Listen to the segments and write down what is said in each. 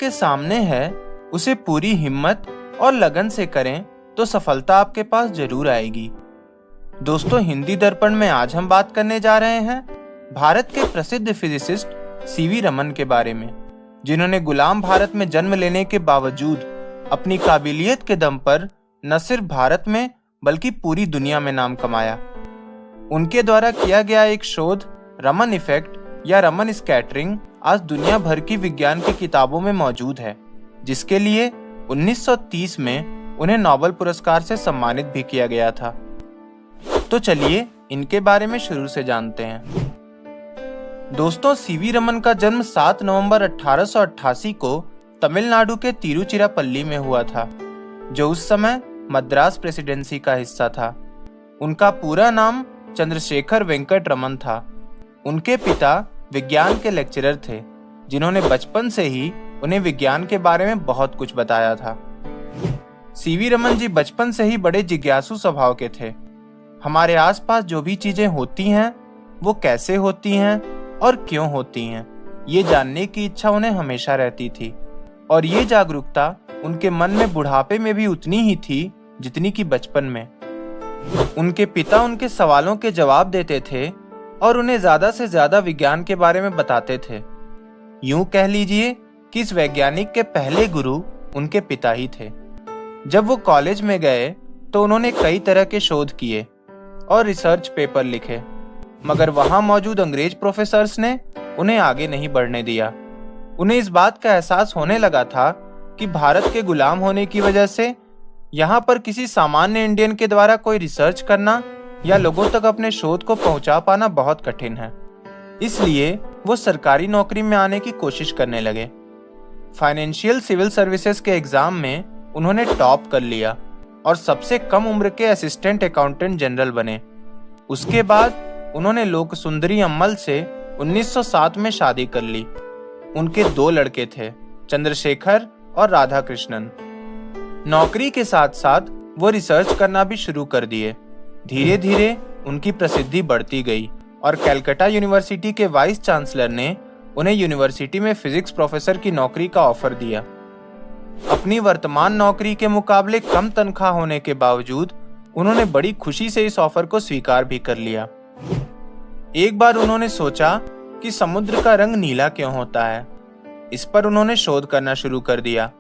आपके सामने है उसे पूरी हिम्मत और लगन से करें तो सफलता आपके पास जरूर आएगी। दोस्तों, हिंदी दर्पण में आज हम बात करने जा रहे हैं भारत के प्रसिद्ध फिजिसिस्ट सीवी रमन के बारे में, जिन्होंने गुलाम भारत में जन्म लेने के बावजूद अपनी काबिलियत के दम पर न सिर्फ भारत में बल्कि पूरी दुनिया में नाम कमाया। उनके द्वारा किया गया एक शोध रमन इफेक्ट या रमन स्कैटरिंग आज दुनिया भर की विज्ञान की किताबों में मौजूद है, जिसके लिए 1930 में उन्हें नोबेल पुरस्कार से सम्मानित भी किया गया था। तो चलिए इनके बारे में शुरू से जानते हैं। दोस्तों, सीवी रमन का जन्म 7 नवंबर 1888 को तमिलनाडु के तिरुचिरापल्ली में हुआ था, जो उस समय मद्रास प्रेसिडेंसी का हिस्सा था। उनका पूरा नाम चंद्रशेखर वेंकट रमन था। उनके पिता विज्ञान के लेक्चरर थे, जिन्होंने बचपन से ही उन्हें विज्ञान के बारे में बहुत कुछ बताया था। सीवी रमन जी बचपन से ही बड़े जिज्ञासु स्वभाव के थे। हमारे आसपास जो भी चीजें होती हैं, वो कैसे होती हैं और क्यों होती हैं, ये जानने की इच्छा उन्हें हमेशा रहती थी। और ये जागरूकता उनके मन में बुढ़ापे में भी उतनी ही थी जितनी कि बचपन में। उनके पिता उनके सवालों के जवाब देते थे और उन्हें ज्यादा से ज्यादा विज्ञान के बारे में बताते थे। यूं कह लीजिए कि इस वैज्ञानिक के पहले गुरु उनके पिता ही थे। जब वो कॉलेज में गए तो उन्होंने कई तरह के शोध किए और रिसर्च पेपर लिखे, मगर वहां मौजूद अंग्रेज प्रोफेसर्स ने उन्हें आगे नहीं बढ़ने दिया। उन्हें इस बात का एहसास होने लगा था कि भारत के गुलाम होने की वजह से यहाँ पर किसी सामान्य इंडियन के द्वारा कोई रिसर्च करना या लोगों तक अपने शोध को पहुंचा पाना बहुत कठिन है। इसलिए वो सरकारी नौकरी में आने की कोशिश करने लगे। फाइनेंशियल सिविल सर्विसेज के एग्जाम में उन्होंने टॉप कर लिया और सबसे कम उम्र के असिस्टेंट अकाउंटेंट जनरल बने। उसके बाद उन्होंने लोक सुंदरी अम्मल से 1907 में शादी कर ली। उनके 2 लड़के थे, चंद्रशेखर और राधा कृष्णन। नौकरी के साथ साथ वो रिसर्च करना भी शुरू कर दिए। धीरे धीरे उनकी प्रसिद्धि बढ़ती गई और कलकत्ता यूनिवर्सिटी के वाइस चांसलर ने उन्हें यूनिवर्सिटी में फिजिक्स प्रोफेसर की नौकरी का ऑफर दिया। अपनी वर्तमान नौकरी के मुकाबले कम तनख्वाह होने के बावजूद उन्होंने बड़ी खुशी से इस ऑफर को स्वीकार भी कर लिया। एक बार उन्होंने सोचा कि समुद्र का रंग नीला क्यों होता है। इस पर उन्होंने शोध करना शुरू कर दिया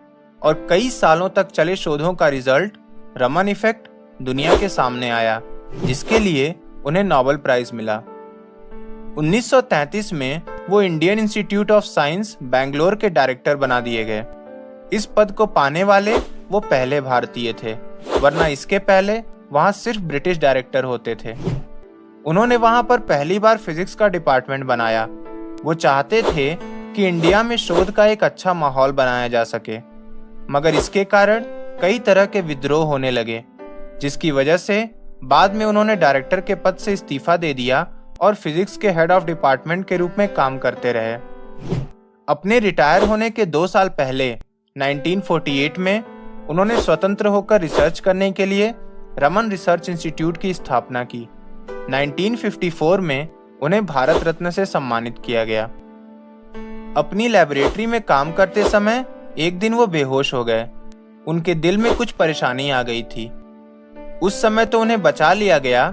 और कई सालों तक चले शोधों का रिजल्ट रमन इफेक्ट दुनिया के सामने आया, जिसके लिए उन्हें नोबेल प्राइज मिला। 1933 में वो Indian institute of science Bangalore के डायरेक्टर बना दिए गए। इस पद को पाने वाले वो पहले भारतीय थे, वरना इसके पहले वहां सिर्फ ब्रिटिश डायरेक्टर होते थे। उन्होंने वहां पर पहली बार फिजिक्स का डिपार्टमेंट बनाया। वो चाहते थे कि इंडिया में शोध का एक अच्छा माहौल बनाया जा सके, मगर इसके कारण कई तरह के विद्रोह होने लगे, जिसकी वजह से बाद में उन्होंने डायरेक्टर के पद से इस्तीफा दे दिया और फिजिक्स के हेड ऑफ डिपार्टमेंट के रूप में काम करते रहे। अपने रिटायर होने के 2 साल पहले 1948 में उन्होंने स्वतंत्र होकर रिसर्च करने के लिए रमन रिसर्च इंस्टीट्यूट की स्थापना की। 1954 में उन्हें भारत रत्न से सम्मानित किया गया। अपनी लेबोरेटरी में काम करते समय एक दिन वो बेहोश हो गए। उनके दिल में कुछ परेशानी आ गई थी। उस समय तो उन्हें बचा लिया गया,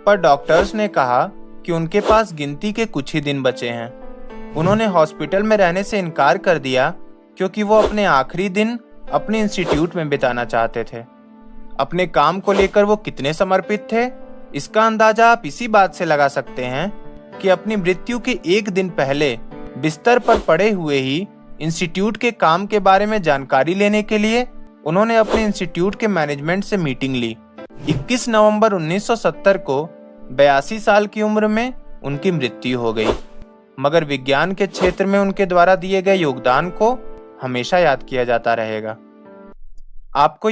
पर डॉक्टर्स ने कहा कि उनके पास गिनती के कुछ ही दिन बचे हैं। उन्होंने हॉस्पिटल में रहने से इनकार कर दिया क्योंकि वो अपने आखिरी दिन अपने इंस्टीट्यूट में बिताना चाहते थे। अपने काम को लेकर वो कितने समर्पित थे, इसका अंदाजा आप इसी बात से लगा सकते हैं कि अपनी मृत्यु के एक दिन पहले बिस्तर पर पड़े हुए ही इंस्टीट्यूट के काम के बारे में जानकारी लेने के लिए उन्होंने अपने इंस्टीट्यूट के मैनेजमेंट से मीटिंग ली। 21 नवंबर 1970 को 82 साल की उम्र में उनकी मृत्यु हो गई, मगर विज्ञान के क्षेत्र में उनके द्वारा दिए गए योगदान को हमेशा याद किया जाता रहेगा। आपको